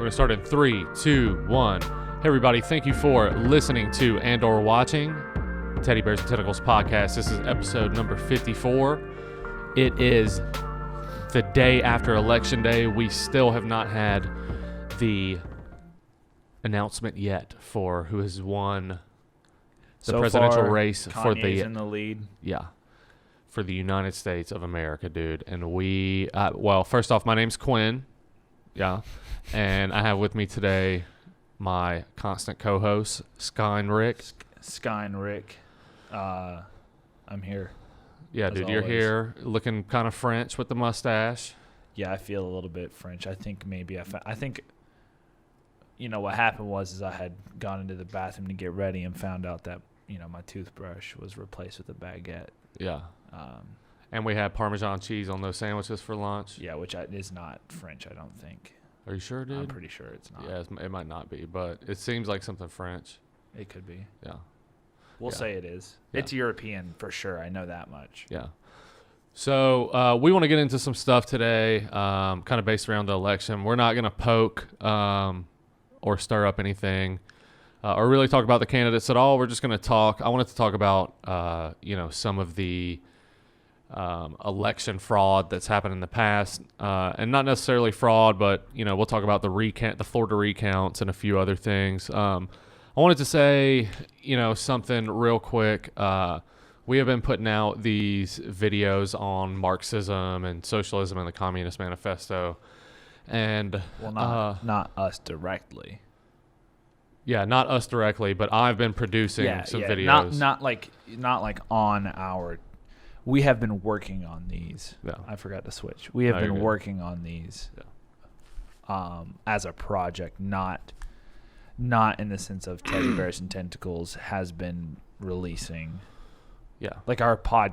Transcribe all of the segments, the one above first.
We're going to start in 3, 2, 1. Hey, everybody. Thank you for listening to and or watching Teddybears and Tentacles podcast. This is episode number 54. It is the day after Election Day. We still have not had the announcement yet for who has won the presidential race for Kanye's in the lead. Yeah. For the United States of America, dude. And we, well, first off, my name's Quinn. Yeah. And I have with me today my constant co-host, Sky and Rick. Sky and Rick. I'm here. Yeah, dude, you're here looking kind of French with the mustache. Yeah, I feel a little bit French. I think maybe I think, you know, what happened was I had gone into the bathroom to get ready and found out that, you know, my toothbrush was replaced with a baguette. Yeah. And we had Parmesan cheese on those sandwiches for lunch. Yeah, which is not French, I don't think. Are you sure, dude? I'm pretty sure it's not. Yeah, it might not be, but it seems like something French. It could be. Yeah. We'll say it is. Yeah. It's European for sure. I know that much. Yeah. So we want to get into some stuff today, kind of based around the election. We're not going to poke or stir up anything or really talk about the candidates at all. We're just going to talk. I wanted to talk about, you know, some of the election fraud that's happened in the past, and not necessarily fraud, but, you know, we'll talk about the Florida recounts and a few other things. I wanted to say, you know, something real quick. We have been putting out these videos on Marxism and socialism and the Communist Manifesto, and not us directly. Yeah, not us directly, but I've been producing some videos. Not like on our. We have been working on these. Yeah. I forgot to switch. We have been working on these as a project, not in the sense of Teddybears and Tentacles has been releasing. Yeah. Like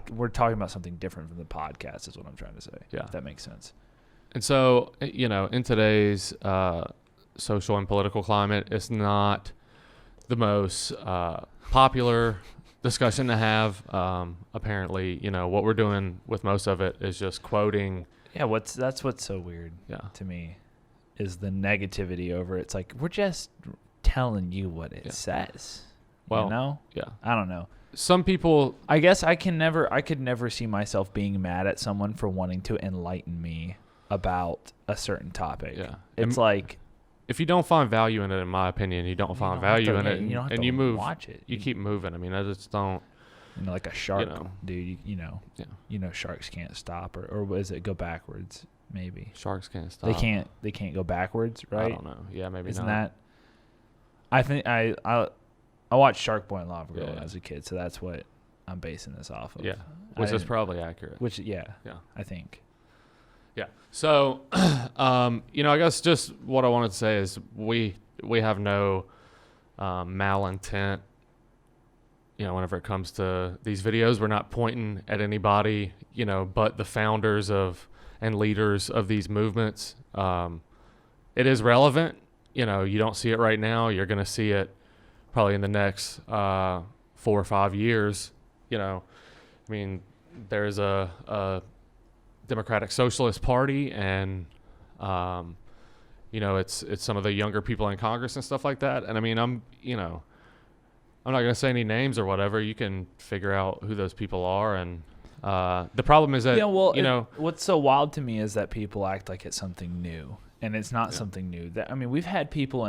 we're talking about something different from the podcast is what I'm trying to say. Yeah. If that makes sense. And so, you know, in today's social and political climate, it's not the most popular discussion to have. Apparently, you know, what we're doing with most of it is just quoting. Yeah, that's what's so weird to me is the negativity over it. It's like we're just telling you what it says. Well, you know? Yeah. I don't know. Some people, I guess I could never see myself being mad at someone for wanting to enlighten me about a certain topic. Yeah. It's like if you don't find value in it, in my opinion, you don't find value in it, and you move. Watch it. You keep moving. I mean, I just don't. You know, like a shark, dude. You know. Yeah. You know, sharks can't stop, or is it go backwards? Maybe sharks can't stop. They can't go backwards, right? I don't know. Yeah, maybe Isn't not. that? I think I watched Shark Boy and Lava Girl when I was a kid, so that's what I'm basing this off of. Yeah, which is probably accurate. I think. Yeah. So, you know, I guess just what I wanted to say is we have no malintent. You know, whenever it comes to these videos, we're not pointing at anybody, you know, but the founders of and leaders of these movements. It is relevant. You know, you don't see it right now. You're going to see it probably in the next 4 or 5 years. You know, I mean, there's a Democratic Socialist Party, and you know, it's some of the younger people in Congress and stuff like that. And I mean, I'm not going to say any names or whatever. You can figure out who those people are. And the problem is that, what's so wild to me is that people act like it's something new, and it's not something new. I mean, we've had people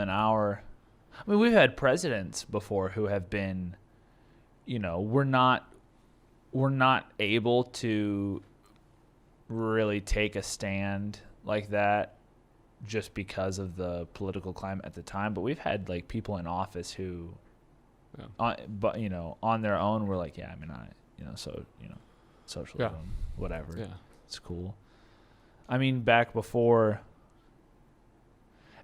we've had presidents before who have been, you know, we're not able to really take a stand like that just because of the political climate at the time. But we've had like people in office who, but you know, on their own were like, socialism, whatever. Yeah, it's cool. I mean, back before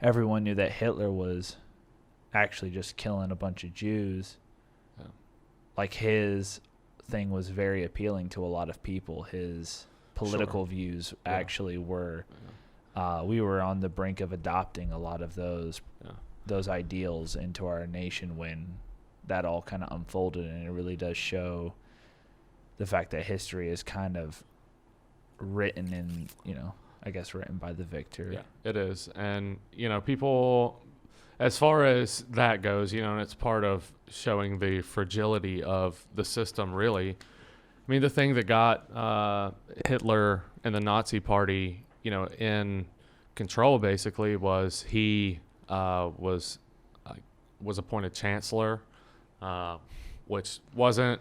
everyone knew that Hitler was actually just killing a bunch of Jews, like his thing was very appealing to a lot of people. His political views actually were. We were on the brink of adopting a lot of those ideals into our nation when that all kind of unfolded, and it really does show the fact that history is kind of written in, you know, I guess, written by the victor. Yeah, it is. And, people, as far as that goes, and it's part of showing the fragility of the system, really. I mean, the thing that got Hitler and the Nazi Party, in control, basically, was he was appointed chancellor, which wasn't,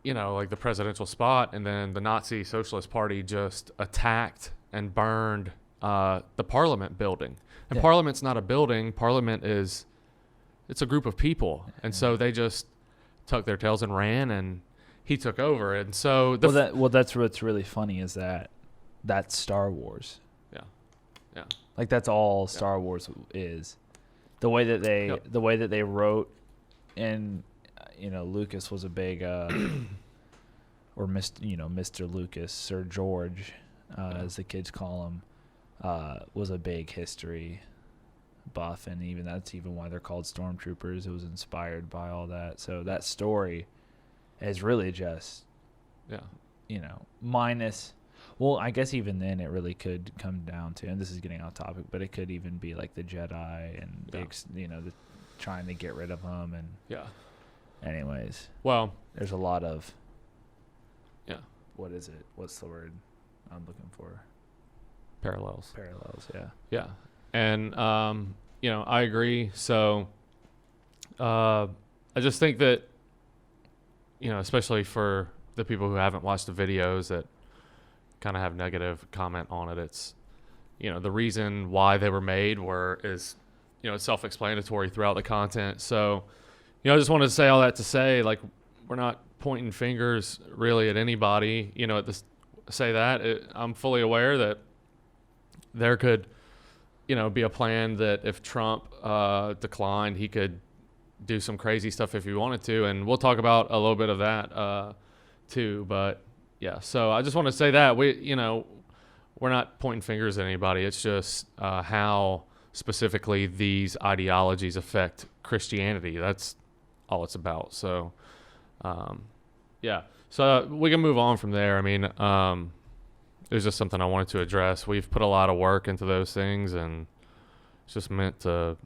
like the presidential spot. And then the Nazi Socialist Party just attacked and burned the Parliament building. And Parliament's not a building. Parliament it's a group of people. And so they just tucked their tails and ran, and he took over. And so that's what's really funny is that's Star Wars. Yeah. Like that's all Star Wars is. The way that they wrote, and Lucas was a big or Mr. Lucas, Sir George, as the kids call him, was a big history buff, and that's why they're called stormtroopers. It was inspired by all that. So that story is really just minus. Well, I guess even then it really could come down to, and this is getting off topic, but it could even be like the Jedi and trying to get rid of them. And anyways, well, there's a lot of what is it? What's the word I'm looking for? Parallels. Yeah. And I agree. So I just think that especially for the people who haven't watched the videos that kind of have negative comment on it, it's the reason why they were made is self-explanatory throughout the content. So I just wanted to say all that to say, like, we're not pointing fingers really at anybody. I'm fully aware that there could be a plan that if Trump declined, he could do some crazy stuff if he wanted to, and we'll talk about a little bit of that too. But yeah, so I just want to say that we're not pointing fingers at anybody. It's just how specifically these ideologies affect Christianity. That's all it's about. So so we can move on from there. I mean, it was just something I wanted to address. We've put a lot of work into those things, and it's just meant to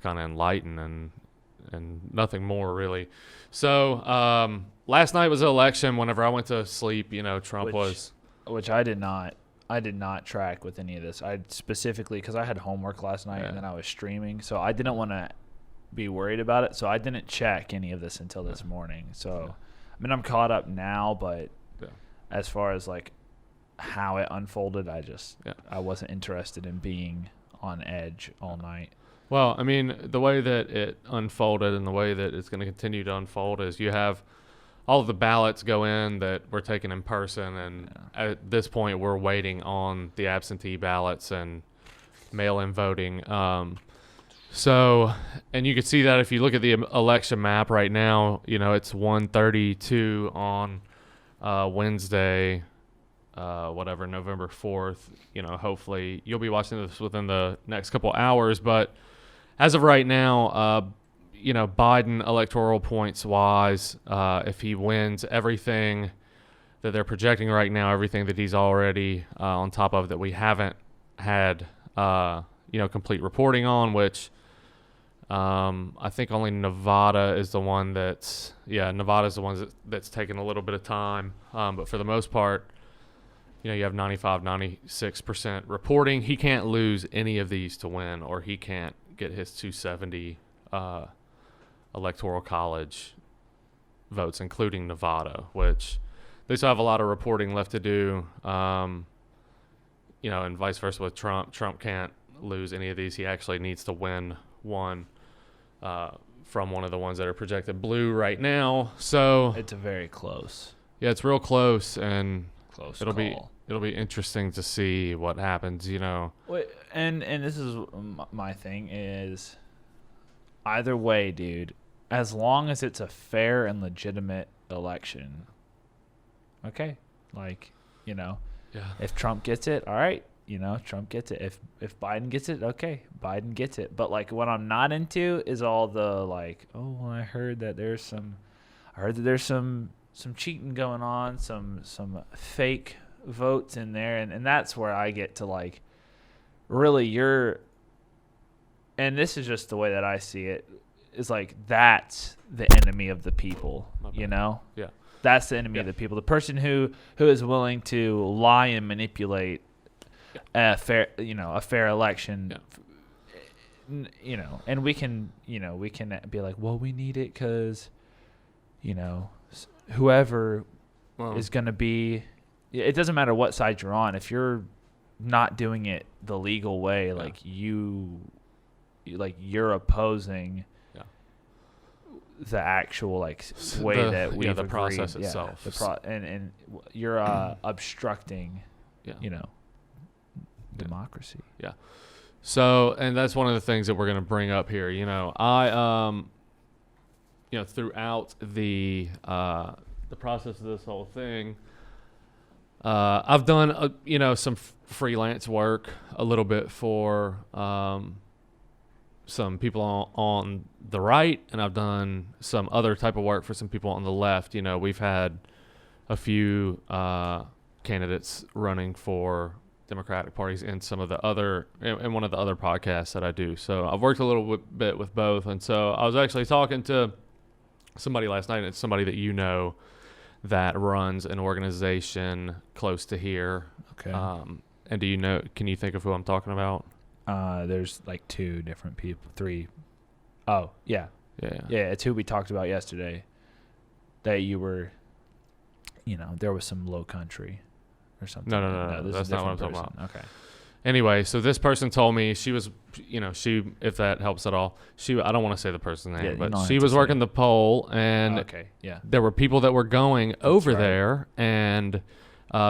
kind of enlighten and nothing more really. So last night was the election. Whenever I went to sleep, Trump which I did not track with any of this. I specifically, because I had homework last night and then I was streaming, so I didn't want to be worried about it. So I didn't check any of this until this morning. So I mean, I'm caught up now, but as far as like how it unfolded, I wasn't interested in being on edge all night. Well, I mean, the way that it unfolded and the way that it's going to continue to unfold is you have all of the ballots go in that were taken in person, and at this point we're waiting on the absentee ballots and mail-in voting. So, and you can see that if you look at the election map right now, it's 1:32 on Wednesday, November 4th. Hopefully you'll be watching this within the next couple hours, but as of right now, Biden electoral points wise, if he wins everything that they're projecting right now, everything that he's already on top of that we haven't had, complete reporting on, which I think only Nevada is the one that's taken a little bit of time. But for the most part, you have 95, 96% reporting. He can't lose any of these to win, or he can't get his 270 electoral college votes, including Nevada, which they still have a lot of reporting left to do. And vice versa with Trump. Trump can't lose any of these. He actually needs to win one from one of the ones that are projected blue right now. So it's a very close. Yeah, it's real close, and it'll call. be interesting to see what happens. Wait, and this is my thing is, either way, dude, as long as it's a fair and legitimate election, okay, if Trump gets it, all right, Trump gets it. If Biden gets it, okay, Biden gets it. But what I'm not into is all the I heard that there's some cheating going on, some fake votes in there, and that's where I get to like, really and this is just the way that I see it, is like that's the enemy of the people, you know? Yeah. That's the enemy of the people. The person who is willing to lie and manipulate a fair election. Yeah. And we can be like, well, we need it because, whoever is going to be, it doesn't matter what side you're on. If you're not doing it the legal way, you're opposing the actual way that we the process itself. And you're obstructing, democracy. Yeah. So, and that's one of the things that we're going to bring up here. I throughout the process of this whole thing, I've done some freelance work a little bit for some people on the right, and I've done some other type of work for some people on the left. We've had a few candidates running for Democratic parties in some of the other, in one of the other podcasts that I do. So I've worked a little bit with both. And so I was actually talking to somebody last night, and it's somebody that that runs an organization close to here. Okay. And can you think of who I'm talking about? There's like two different people, three. Oh, yeah. Yeah, it's who we talked about yesterday. That you were, there was some Low Country or something. No, that's not what I'm talking about. Okay. Anyway, so this person told me she was, if that helps at all, I don't want to say the person's name, but she was working the poll, and there were people that were going over there and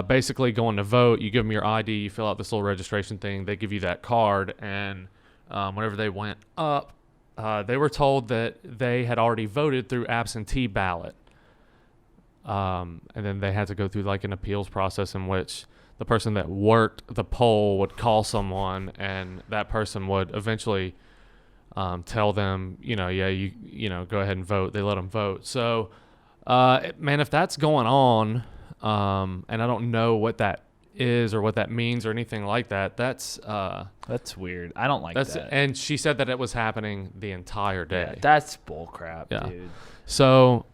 basically going to vote. You give them your ID, you fill out this little registration thing, they give you that card, and whenever they went up, they were told that they had already voted through absentee ballot. And then they had to go through like an appeals process in which the person that worked the poll would call someone, and that person would eventually tell them, go ahead and vote. They let them vote. So, man, if that's going on, and I don't know what that is or what that means or anything like that, that's weird. I don't like that. And she said that it was happening the entire day. Yeah, that's bullcrap, dude. So,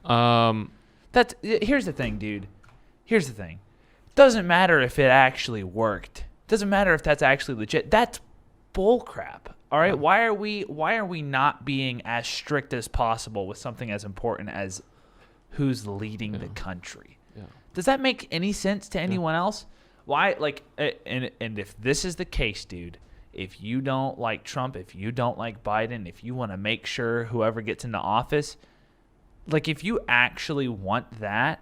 here's the thing, dude. Here's the thing. Doesn't matter if it actually worked. Doesn't matter if that's actually legit. That's bullcrap. All right. Yeah. Why are we not being as strict as possible with something as important as who's leading the country? Yeah. Does that make any sense to anyone else? Why, and if this is the case, dude, if you don't like Trump, if you don't like Biden, if you want to make sure whoever gets into office, if you actually want that,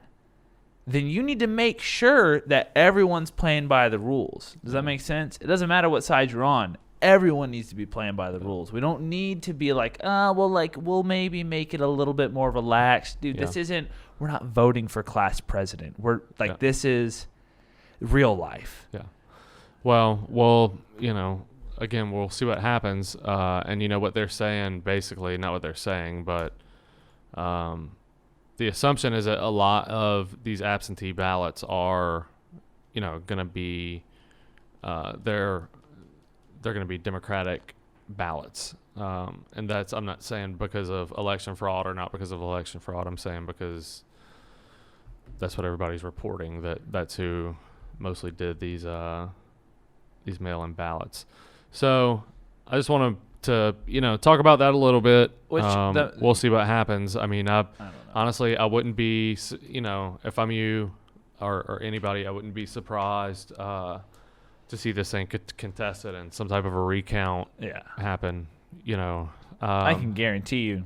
then you need to make sure that everyone's playing by the rules. Does that make sense? It doesn't matter what side you're on. Everyone needs to be playing by the rules. We don't need to be we'll maybe make it a little bit more relaxed. Dude, we're not voting for class president. This is real life. Yeah. Well, again, we'll see what happens. And what they're saying, basically, not what they're saying, but the assumption is that a lot of these absentee ballots are, going to be, they're going to be Democratic ballots. And I'm not saying because of election fraud or not because of election fraud. I'm saying because that's what everybody's reporting, that's who mostly did these mail-in ballots. So I just want to talk about that a little bit. We'll see what happens. I mean, honestly, I wouldn't be, if I'm you or anybody, I wouldn't be surprised to see this thing contested and some type of a recount happen. I can guarantee you.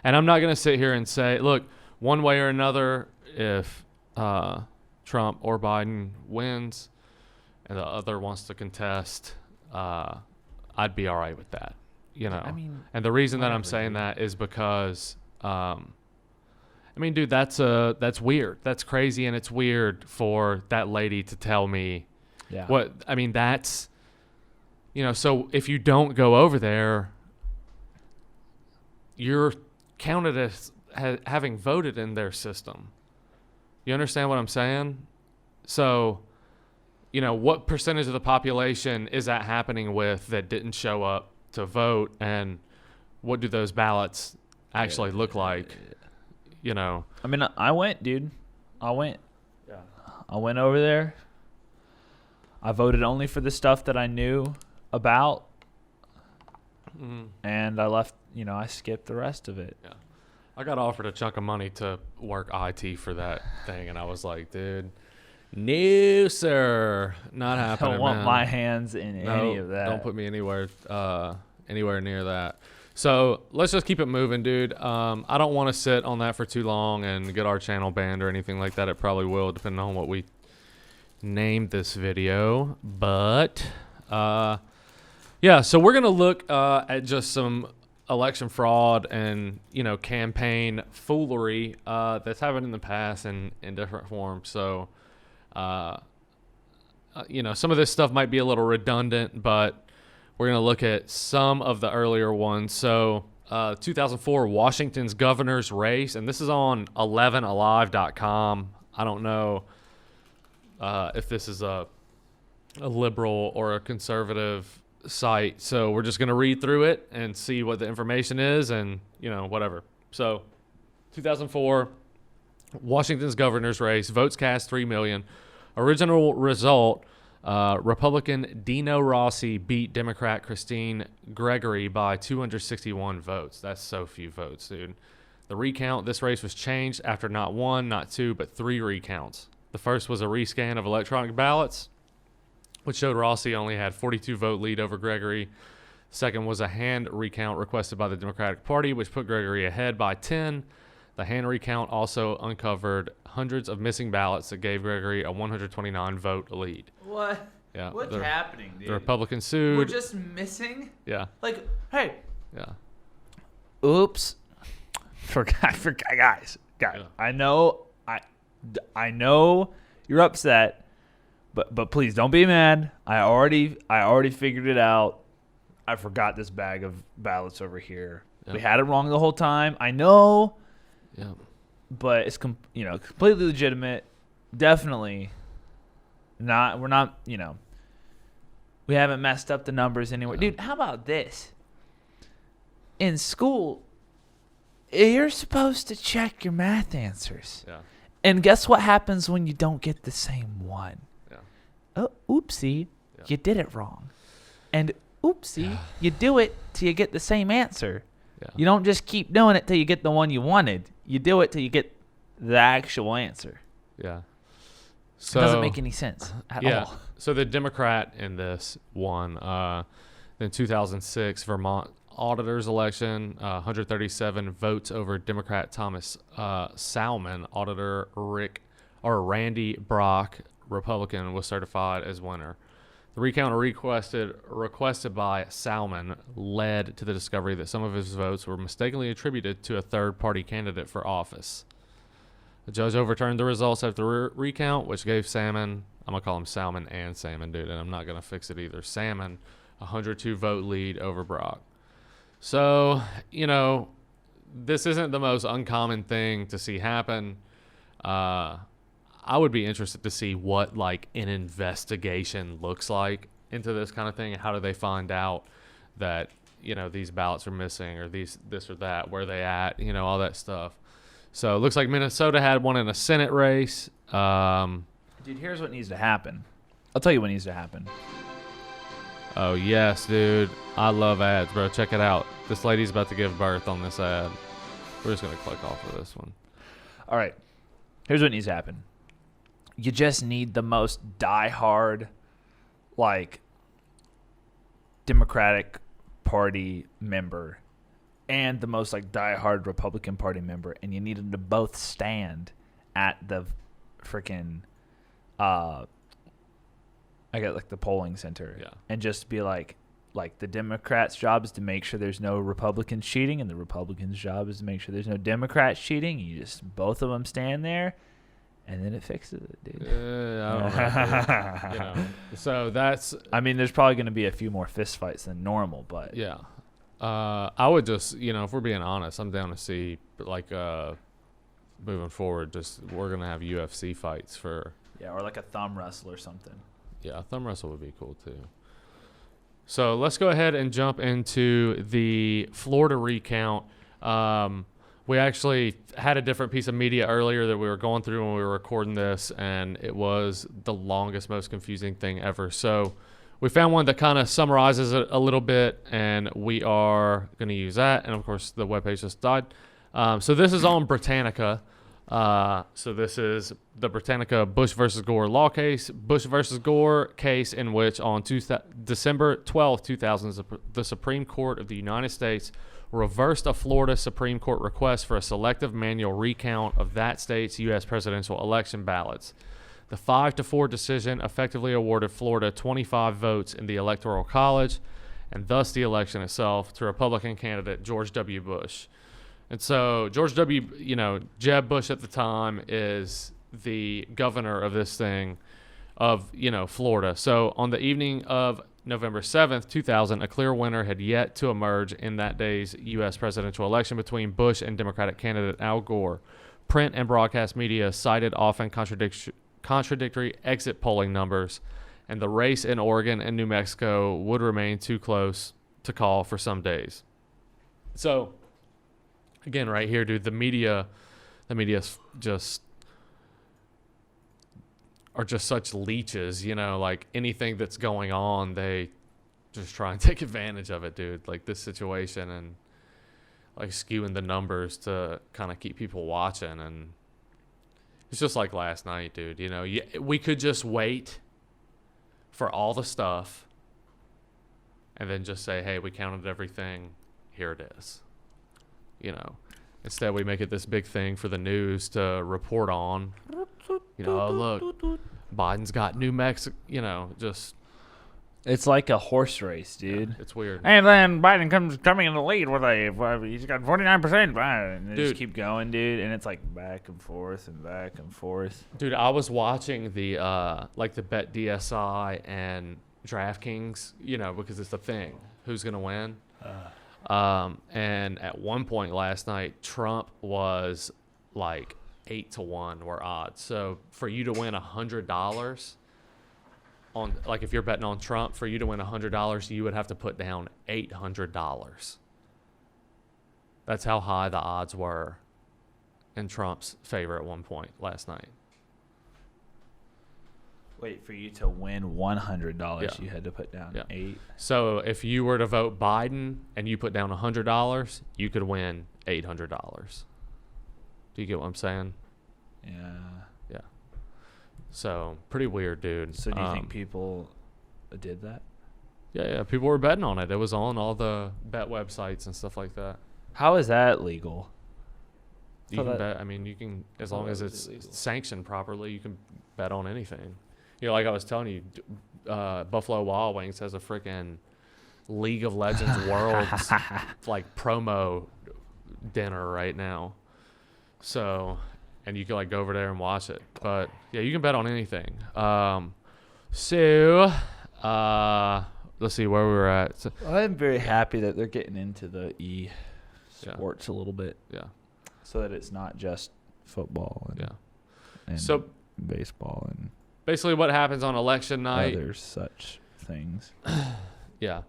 And I'm not going to sit here and say, look, one way or another, if Trump or Biden wins and the other wants to contest, I'd be all right with that. And the reason that I'm saying that is because, dude, that's weird. That's crazy, and it's weird for that lady to tell me that's, so if you don't go over there, you're counted as having voted in their system. You understand what I'm saying? So what percentage of the population is that happening with that didn't show up to vote, and what do those ballots actually look like? I mean, I went, dude. I went. Yeah. I went over there. I voted only for the stuff that I knew about, and I left. I skipped the rest of it. Yeah. I got offered a chunk of money to work IT for that thing, and I was like, dude, no, sir, not happening. I don't want man. my hands in any of that. Don't put me anywhere near that. So let's just keep it moving, dude. I don't want to sit on that for too long and get our channel banned or anything like that. It probably will, depending on what we named this video. But yeah, so we're gonna look at just some election fraud and campaign foolery that's happened in the past in different forms. So some of this stuff might be a little redundant, but we're going to look at some of the earlier ones. So 2004 Washington's governor's race, and this is on 11alive.com. I don't know if this is a liberal or a conservative site, so we're just going to read through it and see what the information is, and whatever. So 2004 Washington's governor's race, votes cast 3 million. Original result, Republican Dino Rossi beat Democrat Christine Gregory by 261 votes. That's so few votes, dude. The recount, this race was changed after not one, not two, but 3 recounts. The first was a rescan of electronic ballots, which showed Rossi only had 42 vote lead over Gregory. Second was a hand recount requested by the Democratic Party, which put Gregory ahead by 10. The hand recount also uncovered hundreds of missing ballots that gave Gregory a 129 vote lead. What? Yeah. What's happening, dude? The Republicans sued. We're just missing? Yeah. Like, hey. Yeah. Oops. Forgot, guys. Yeah. I know you're upset, but please don't be mad. I already figured it out. I forgot this bag of ballots over here. Yeah. We had it wrong the whole time. I know. Yeah. But it's completely legitimate. Definitely not. We're not. We haven't messed up the numbers anywhere, dude. How about this? In school, you're supposed to check your math answers. Yeah. And guess what happens when you don't get the same one? Yeah. Oh, oopsie, Yeah. you did it wrong. And oopsie, you do it till you get the same answer. Yeah. You don't just keep doing it till you get the one you wanted. You do it till you get the actual answer. Yeah. So, it doesn't make any sense at all. So the Democrat in this won. In 2006 Vermont auditor's election, 137 votes over Democrat Thomas Salmon. Auditor Randy Brock, Republican, was certified as winner. The recount requested by Salmon led to the discovery that some of his votes were mistakenly attributed to a third-party candidate for office. The judge overturned the results after the recount, which gave Salmon, I'm going to call him Salmon and Salmon, dude, and I'm not going to fix it either, Salmon, a 102 vote lead over Brock. So, this isn't the most uncommon thing to see happen. I would be interested to see what an investigation looks like into this kind of thing. How do they find out that these ballots are missing, or this or that, where they at, all that stuff. So it looks like Minnesota had one in a Senate race. Dude, here's what needs to happen. I'll tell you what needs to happen. Oh yes, dude, I love ads, bro. Check it out. This lady's about to give birth on this ad. We're just gonna click off of this one. All right, here's what needs to happen. You just need the most diehard, Democratic Party member and the most diehard Republican Party member, and you need them to both stand at the freaking, the polling center, and just be like the Democrats' job is to make sure there's no Republicans cheating, and the Republicans' job is to make sure there's no Democrats cheating. You just both of them stand there. And then it fixes it, dude. I don't know. So that's. I mean, there's probably going to be a few more fist fights than normal, but yeah. I would just, if we're being honest, I'm down to see moving forward. Just we're gonna have UFC fights for. Yeah, or a thumb wrestle or something. Yeah, a thumb wrestle would be cool too. So let's go ahead and jump into the Florida recount. We actually had a different piece of media earlier that we were going through when we were recording this, and it was the longest, most confusing thing ever. So we found one that kind of summarizes it a little bit, and we are going to use that. And, of course, the webpage just died. So this is on Britannica. So this is the Britannica Bush versus Gore law case. Bush versus Gore case in which on December 12, 2000, the Supreme Court of the United States reversed a Florida Supreme Court request for a selective manual recount of that state's U.S. presidential election ballots. The 5-4 decision effectively awarded Florida 25 votes in the Electoral College, and thus the election itself, to Republican candidate George W. Bush. And so George W., Jeb Bush at the time is the governor of this thing of, Florida. So on the evening of November 7th, 2000, a clear winner had yet to emerge in that day's U.S. presidential election between Bush and Democratic candidate Al Gore. Print and broadcast media cited often contradictory exit polling numbers, and the race in Oregon and New Mexico would remain too close to call for some days. So, again, right here, dude, the media are just such leeches, like anything that's going on, they just try and take advantage of it, dude. Like this situation and like skewing the numbers to kind of keep people watching. And it's just like last night, dude, we could just wait for all the stuff and then just say, hey, we counted everything. Here it is. Instead we make it this big thing for the news to report on. Oh, look, Biden's got New Mexico, just. It's like a horse race, dude. Yeah, it's weird. And then Biden coming in the lead with he's got 49%. And they just keep going, dude. And it's like back and forth and back and forth. Dude, I was watching the Bet DSI and DraftKings, because it's the thing. Who's going to win? And at one point last night, Trump was like 8-1 were odds. So for you to win $100 on, like if you're betting on Trump, for you to win $100, you would have to put down $800. That's how high the odds were in Trump's favor at one point last night. Wait, for you to win $100, you had to put down $8. So if you were to vote Biden and you put down $100, you could win $800. Do you get what I'm saying? Yeah. Yeah. So pretty weird, dude. So do you think people did that? Yeah. People were betting on it. It was on all the bet websites and stuff like that. How is that legal? You can bet. I mean, you can, as long as it's sanctioned properly, you can bet on anything. Like I was telling you, Buffalo Wild Wings has a freaking League of Legends Worlds like promo dinner right now. So, and you can like go over there and watch it. But yeah, you can bet on anything. So, let's see where we were at. So, I'm very happy that they're getting into the sports a little bit. Yeah. So that it's not just football and so baseball and basically what happens on election night. Other such things. Yeah.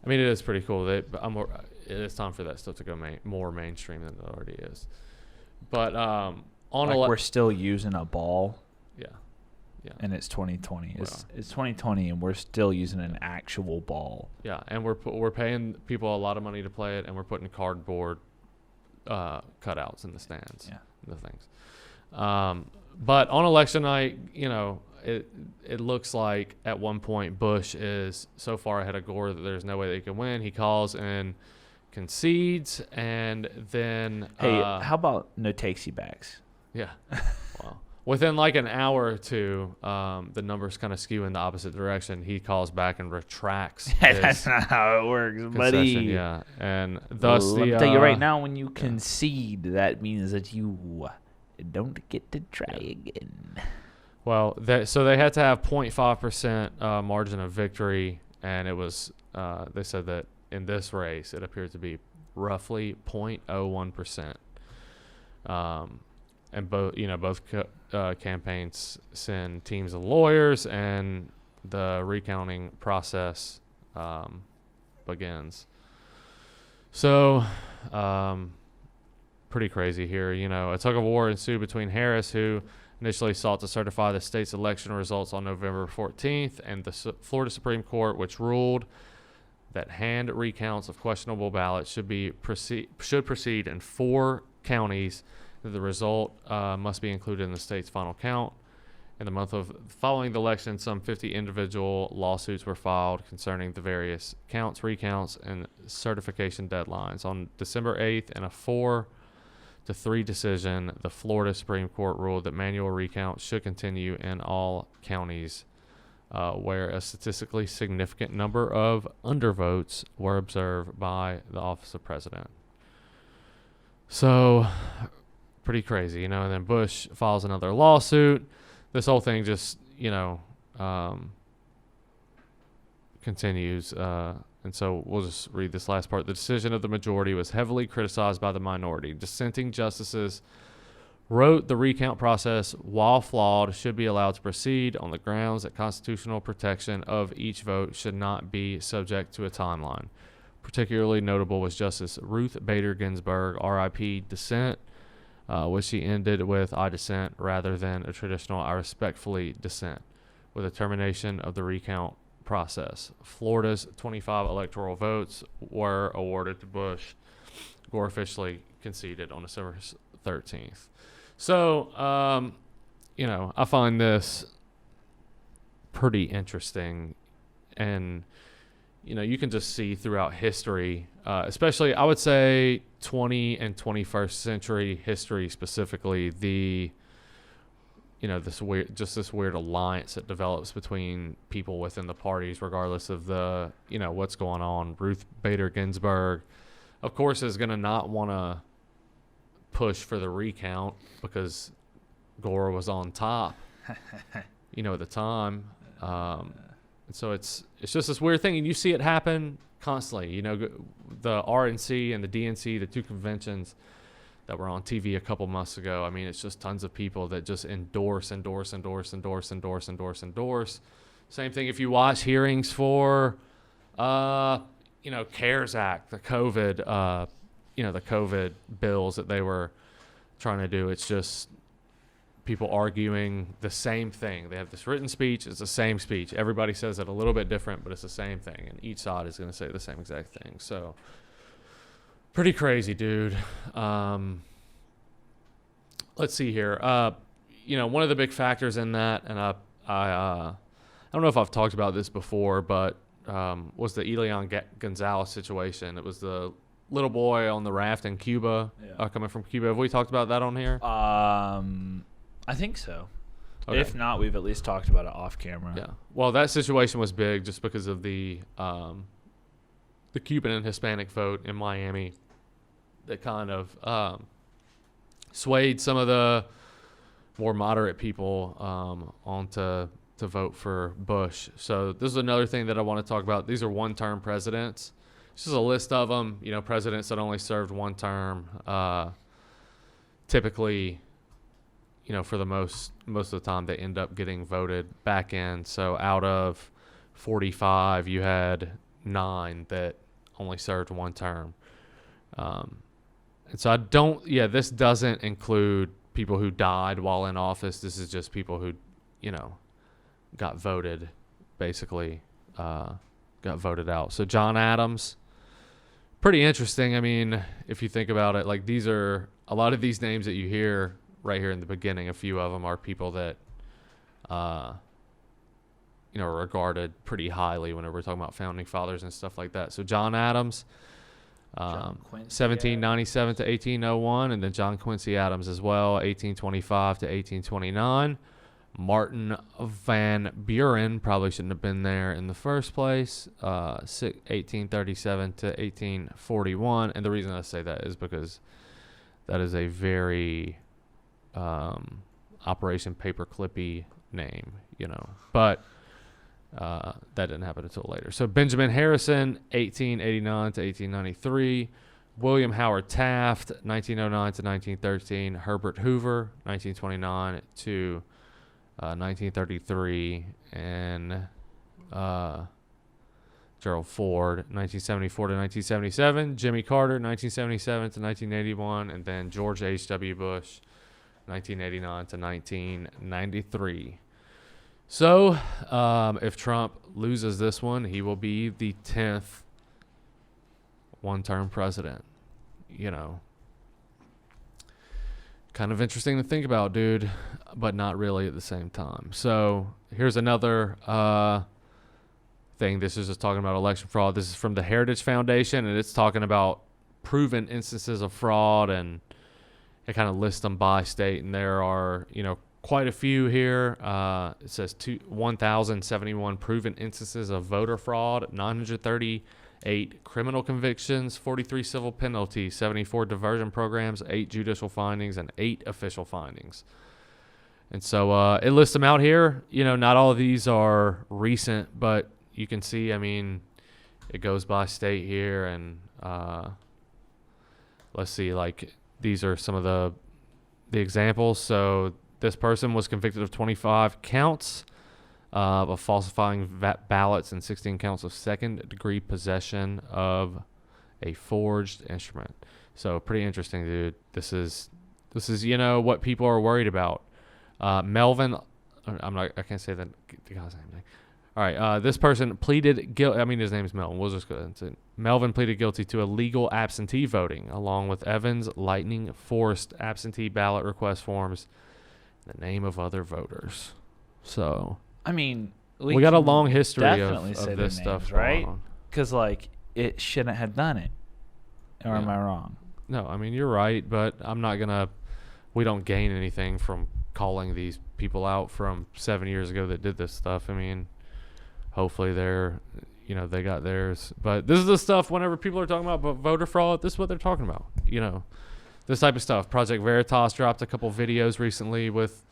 I mean, it is pretty cool. It's time for that stuff to go more mainstream than it already is. But we're still using a ball. Yeah. And it's 2020. It's 2020, and we're still using an actual ball. Yeah, and we're paying people a lot of money to play it, and we're putting cardboard cutouts in the stands. Yeah. The things. But on election night, it looks like at one point Bush is so far ahead of Gore that there's no way they can win. He calls and concedes, and then how about no takesy backs? Yeah. Wow. Within like an hour or two, the numbers kind of skew in the opposite direction. He calls back and retracts. That's not how it works, buddy. Yeah, and thus Let me tell you right now, when you concede, that means that you don't get to try again. Well, so they had to have 0.5% margin of victory, and it was they said that in this race it appeared to be roughly 0.01%. And both campaigns send teams of lawyers, and the recounting process begins. So, pretty crazy here. You know, a tug of war ensued between Harris, who initially sought to certify the state's election results on November 14th, and the Florida Supreme Court, which ruled that hand recounts of questionable ballots should proceed in 4 counties. The result must be included in the state's final count. In the month of following the election, some 50 individual lawsuits were filed concerning the various counts, recounts, and certification deadlines. On December 8th, in a 4-3 decision, the Florida Supreme Court ruled that manual recounts should continue in all counties where a statistically significant number of undervotes were observed by the office of president. So, pretty crazy, you know. And then Bush files another lawsuit. This whole thing just, you know, continues. And so we'll just read this last part. The decision of the majority was heavily criticized by the minority. Dissenting justices wrote the recount process, while flawed, should be allowed to proceed on the grounds that constitutional protection of each vote should not be subject to a timeline. Particularly notable was Justice Ruth Bader Ginsburg, R.I.P. dissent, which she ended with "I dissent" rather than a traditional "I respectfully dissent," with a termination of the recount process. Florida's 25 electoral votes were awarded to Bush. Gore officially conceded on December 13th. So, you know, I find this pretty interesting, and you know, you can just see throughout history, especially I would say 20 and 21st century history specifically, this weird alliance that develops between people within the parties, regardless of the, you know, what's going on. Ruth Bader Ginsburg, of course, is going to not want to push for the recount because Gore was on top, you know, at the time. And so it's just this weird thing, and you see it happen constantly. You know, the RNC and the DNC, the 2 conventions that were on TV a couple months ago. I mean, it's just tons of people that just endorse. Same thing if you watch hearings for, CARES Act, the COVID, the COVID bills that they were trying to do. It's just people arguing the same thing. They have this written speech. It's the same speech. Everybody says it a little bit different, but it's the same thing. And each side is going to say the same exact thing. So pretty crazy, dude. Let's see here. One of the big factors in that, and I don't know if I've talked about this before, but was the Elian Gonzalez situation. It was the little boy on the raft in Cuba, coming from Cuba. Have we talked about that on here? I think so. Okay. If not, we've at least talked about it off camera. Yeah. Well, that situation was big just because of the Cuban and Hispanic vote in Miami that kind of swayed some of the more moderate people on to vote for Bush. So this is another thing that I want to talk about. These are one-term presidents. This is a list of them. You know, presidents that only served one term. Typically, you know, for the most of the time, they end up getting voted back in. So out of 45, you had 9 that only served one term. And so this doesn't include people who died while in office. This is just people who, you know, got voted, basically, got voted out. So John Adams, pretty interesting. I mean, if you think about it, like these are a lot of these names that you hear right here in the beginning. A few of them are people that, are regarded pretty highly whenever we're talking about founding fathers and stuff like that. So John Adams, 1797 to 1801, and then John Quincy Adams as well, 1825 to 1829. Martin Van Buren probably shouldn't have been there in the first place, 1837 to 1841. And the reason I say that is because that is a very Operation Paperclippy name, you know. But that didn't happen until later. So Benjamin Harrison, 1889 to 1893. William Howard Taft, 1909 to 1913. Herbert Hoover, 1929 to 1933. And Gerald Ford, 1974 to 1977, Jimmy Carter, 1977 to 1981, and then George H.W. Bush, 1989 to 1993. So, if Trump loses this one, he will be the 10th one-term president. You know, kind of interesting to think about, dude, but not really at the same time. So, here's another thing. This is just talking about election fraud. This is from the Heritage Foundation, and it's talking about proven instances of fraud, and it kind of lists them by state, and there are, quite a few here. It says 1,071 proven instances of voter fraud, 938 criminal convictions, 43 civil penalties, 74 diversion programs, 8 judicial findings, and 8 official findings. And so it lists them out here. Not all of these are recent, but you can see, it goes by state here, and let's see, like, these are some of the examples. So this person was convicted of 25 counts of falsifying ballots and 16 counts of second-degree possession of a forged instrument. So pretty interesting, dude. This is what people are worried about. Melvin, I can't say the guy's name. All right, this person pleaded guilty. His name's Melvin. We'll just go ahead and say Melvin pleaded guilty to illegal absentee voting, along with Evans lightning forced absentee ballot request forms in the name of other voters. So, we got a long history of this stuff, right? Because, it shouldn't have done it. Or am I wrong? No, you're right, but we don't gain anything from calling these people out from 7 years ago that did this stuff. Hopefully they got theirs. But this is the stuff whenever people are talking about voter fraud, this is what they're talking about. This type of stuff. Project Veritas dropped a couple videos recently with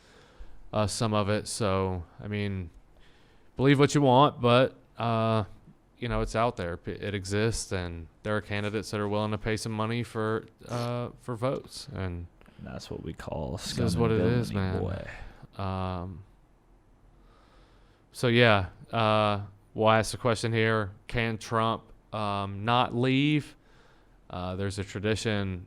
some of it. So, believe what you want, but, it's out there. It exists, and there are candidates that are willing to pay some money for votes. And that's what we call this is what it is, man. Boy. So, yeah, we'll ask the question here. Can Trump not leave? There's a tradition,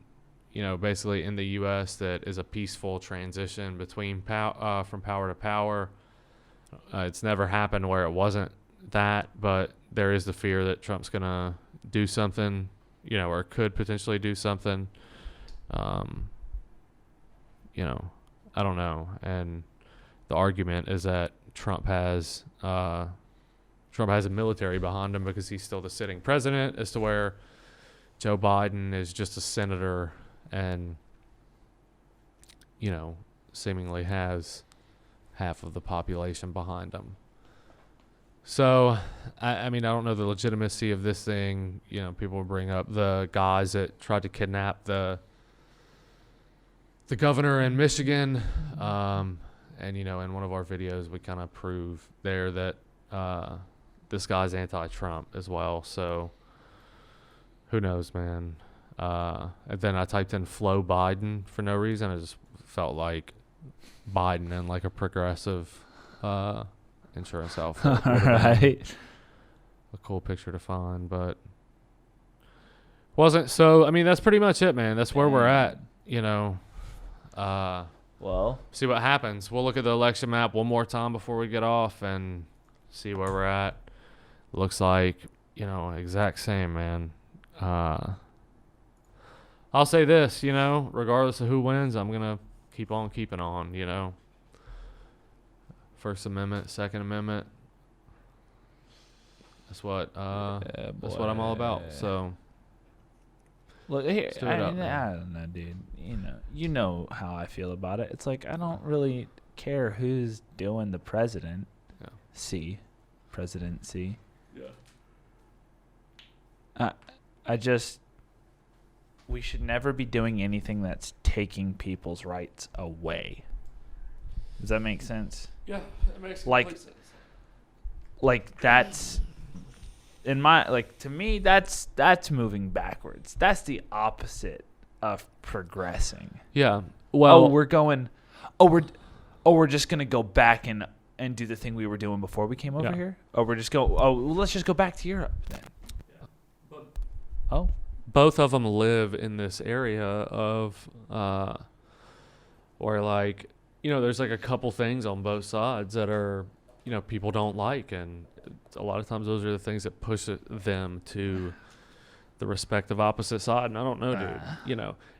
basically in the U.S. that is a peaceful transition between from power to power. It's never happened where it wasn't that, but there is the fear that Trump's going to do something, or could potentially do something. I don't know. And the argument is that Trump has a military behind him because he's still the sitting president, as to where Joe Biden is just a senator and, seemingly has half of the population behind him. So, I don't know the legitimacy of this thing. People bring up the guys that tried to kidnap the governor in Michigan. And, in one of our videos, we kind of prove there that this guy's anti-Trump as well. So, who knows, man. And then I typed in Flo Biden for no reason. I just felt like Biden in like a progressive insurance outfit. All right. A cool picture to find, but wasn't. So, that's pretty much it, man. That's where we're at, Well, see what happens. We'll look at the election map one more time before we get off and see where we're at. Looks like, exact same, man. I'll say this, regardless of who wins, I'm going to keep on keeping on, First Amendment, Second Amendment. That's what I'm all about. So look here, I don't know, dude. You know how I feel about it. It's like I don't really care who's doing the presidency. Yeah. We should never be doing anything that's taking people's rights away. Does that make sense? Yeah, it makes complete sense. Like that's to me that's moving backwards. That's the opposite of progressing. Yeah. Well, we're just going to go back in and do the thing we were doing before we came over Yeah. here? Or we're just go? Oh, well, let's just go back to Europe then. Oh, Both of them live in this area of where, like, there's like a couple things on both sides that are, people don't like, and a lot of times those are the things that push them to the respective opposite side. And I don't know, dude.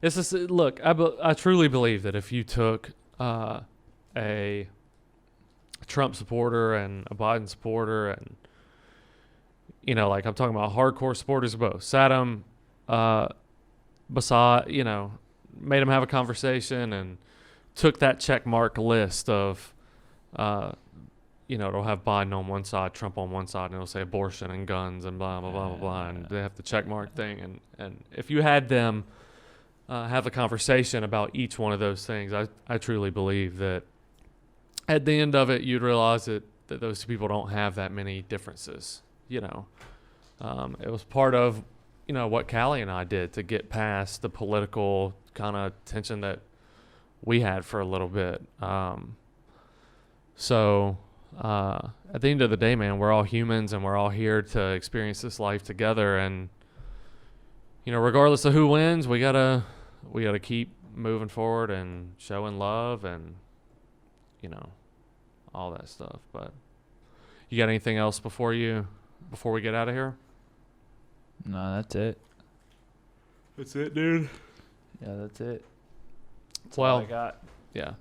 It's just, look, I truly believe that if you took a Trump supporter and a Biden supporter, and like, I'm talking about hardcore supporters of both, sat them beside, made them have a conversation and took that check mark list of it'll have Biden on one side, Trump on one side, and it'll say abortion and guns and blah blah blah blah blah, and they have the check mark thing, and if you had them have a conversation about each one of those things, I truly believe that at the end of it, you'd realize that those two people don't have that many differences. It was part of, what Callie and I did to get past the political kind of tension that we had for a little bit. So at the end of the day, man, we're all humans and we're all here to experience this life together. And, regardless of who wins, we gotta keep moving forward and showing love and, all that stuff. But you got anything else before we get out of here? no, that's it. That's it, dude. Yeah, that's it. That's Well, all I got. Yeah,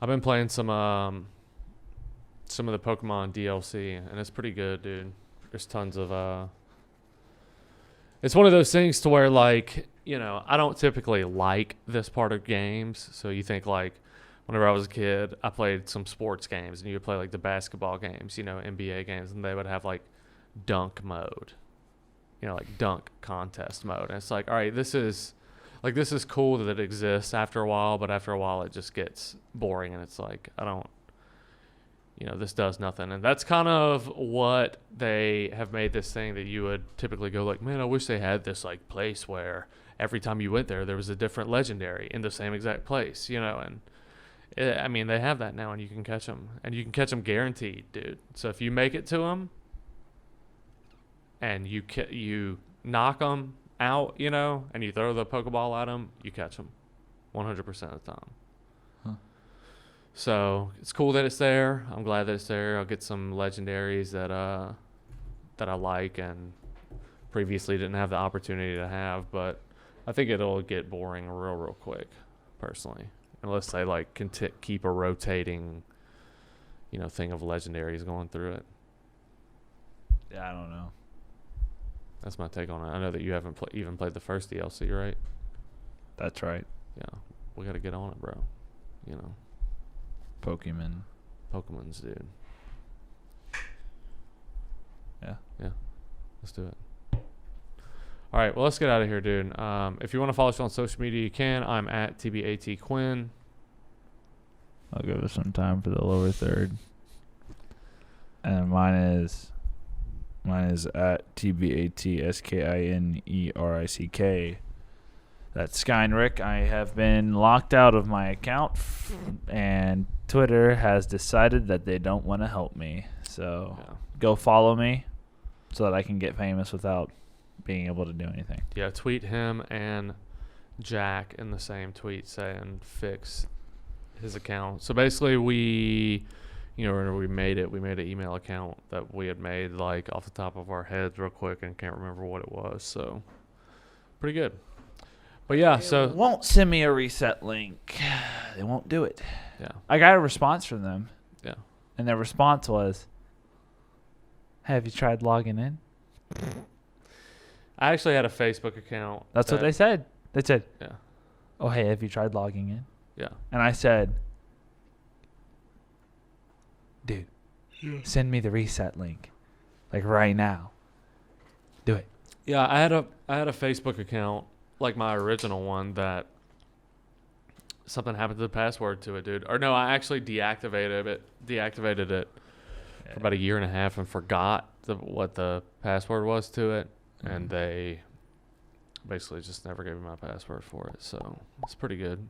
I've been playing some of the Pokemon DLC, and it's pretty good, dude. There's tons of it's one of those things to where, like, I don't typically like this part of games. So you think, like, whenever I was a kid, I played some sports games, and you would play like the basketball games, NBA games, and they would have like dunk mode, like dunk contest mode. And it's like, all right, this is cool that it exists after a while, but after a while it just gets boring, and it's like, I don't, this does nothing. And that's kind of what they have made this thing that you would typically go like, man, I wish they had this like place where every time you went there was a different legendary in the same exact place, and they have that now, and you can catch them, and you can catch them guaranteed, dude. So if you make it to them and you knock them out, and you throw the Pokeball at them, you catch them 100% of the time. Huh. So it's cool that it's there. I'm glad that it's there. I'll get some legendaries that I like and previously didn't have the opportunity to have, but I think it'll get boring real quick, personally, unless they like keep a rotating, thing of legendaries going through it. Yeah, I don't know. That's my take on it. I know that you haven't even played the first DLC, right? That's right. Yeah, we got to get on it, bro. Pokemon's, dude. Yeah. Let's do it. All right, well, let's get out of here, dude. If you want to follow us on social media, you can. I'm at TBAT Quinn. I'll give it some time for the lower third. And mine is at TBATSKINERICK. That's Skynrick. I have been locked out of my account, and Twitter has decided that they don't want to help me. So go follow me so that I can get famous without being able to do anything. Yeah, tweet him and Jack in the same tweet saying fix his account. So basically we made an email account that we had made like off the top of our heads real quick and can't remember what it was. So pretty good. But yeah, They won't send me a reset link. They won't do it. Yeah. I got a response from them. Yeah. And their response was, have you tried logging in? I actually had a Facebook account. That's what they said. They said, Yeah. oh, hey, have you tried logging in? Yeah. And I said, dude, send me the reset link. Like right now. Do it. Yeah, I had a Facebook account, like my original one, that something happened to the password to it, dude. Or no, I actually deactivated it for about a year and a half and forgot what the password was to it. Mm-hmm. And they basically just never gave me my password for it. So it's pretty good.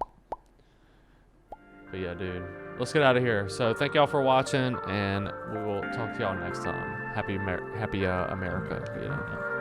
But yeah, dude, let's get out of here. So thank y'all for watching, and we will talk to y'all next time. Happy America, you know.